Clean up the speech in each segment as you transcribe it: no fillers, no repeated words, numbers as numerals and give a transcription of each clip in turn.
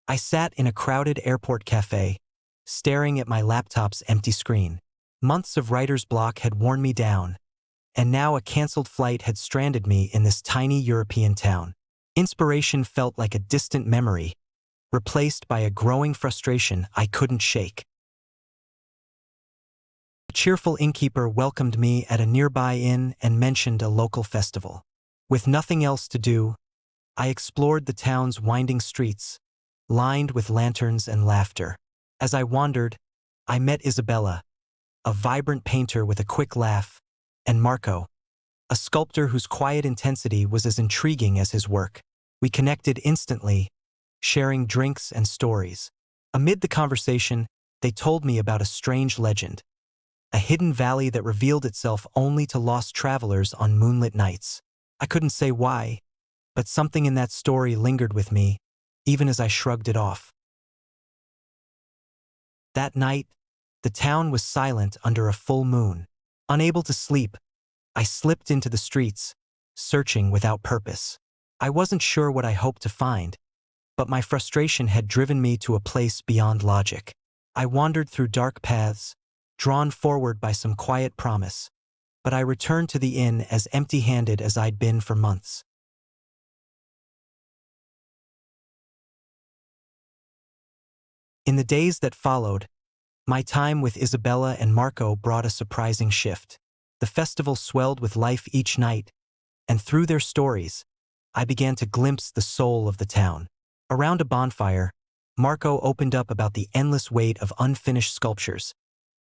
I sat in a crowded airport cafe, staring at my laptop's empty screen. Months of writer's block had worn me down, and now a cancelled flight had stranded me in this tiny European town. Inspiration felt like a distant memory, replaced by a growing frustration I couldn't shake. A cheerful innkeeper welcomed me at a nearby inn and mentioned a local festival. With nothing else to do, I explored the town's winding streets, lined with lanterns and laughter. As I wandered, I met Isabella, a vibrant painter with a quick laugh, and Marco, a sculptor whose quiet intensity was as intriguing as his work. We connected instantly, sharing drinks and stories. Amid the conversation, they told me about a strange legend, a hidden valley that revealed itself only to lost travelers on moonlit nights. I couldn't say why, but something in that story lingered with me, even as I shrugged it off. That night, the town was silent under a full moon. Unable to sleep, I slipped into the streets, searching without purpose. I wasn't sure what I hoped to find, but my frustration had driven me to a place beyond logic. I wandered through dark paths, drawn forward by some quiet promise, but I returned to the inn as empty-handed as I'd been for months. In the days that followed, my time with Isabella and Marco brought a surprising shift. The festival swelled with life each night, and through their stories, I began to glimpse the soul of the town. Around a bonfire, Marco opened up about the endless weight of unfinished sculptures,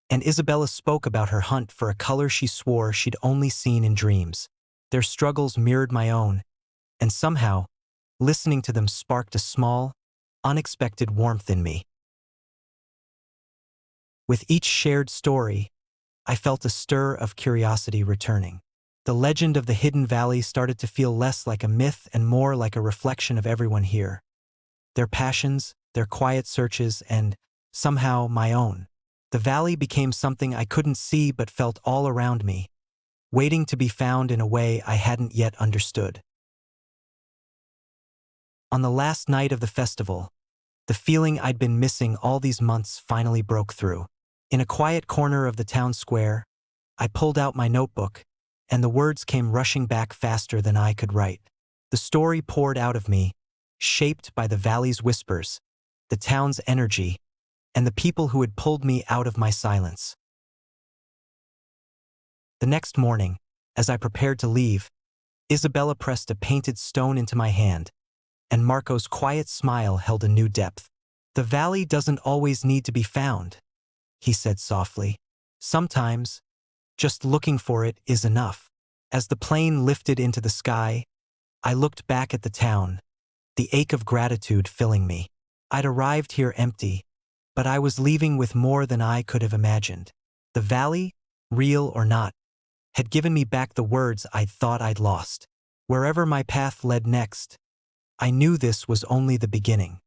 and Isabella spoke about her hunt for a color she swore she'd only seen in dreams. Their struggles mirrored my own, and somehow, listening to them sparked a small, unexpected warmth in me. With each shared story, I felt a stir of curiosity returning. The legend of the hidden valley started to feel less like a myth and more like a reflection of everyone here. Their passions, their quiet searches, and, somehow, my own. The valley became something I couldn't see but felt all around me, waiting to be found in a way I hadn't yet understood. On the last night of the festival, the feeling I'd been missing all these months finally broke through. In a quiet corner of the town square, I pulled out my notebook, and the words came rushing back faster than I could write. The story poured out of me, shaped by the valley's whispers, the town's energy, and the people who had pulled me out of my silence. The next morning, as I prepared to leave, Isabella pressed a painted stone into my hand, and Marco's quiet smile held a new depth. "The valley doesn't always need to be found," he said softly. "Sometimes, just looking for it is enough." As the plane lifted into the sky, I looked back at the town, the ache of gratitude filling me. I'd arrived here empty, but I was leaving with more than I could have imagined. The valley, real or not, had given me back the words I'd thought I'd lost. Wherever my path led next, I knew this was only the beginning.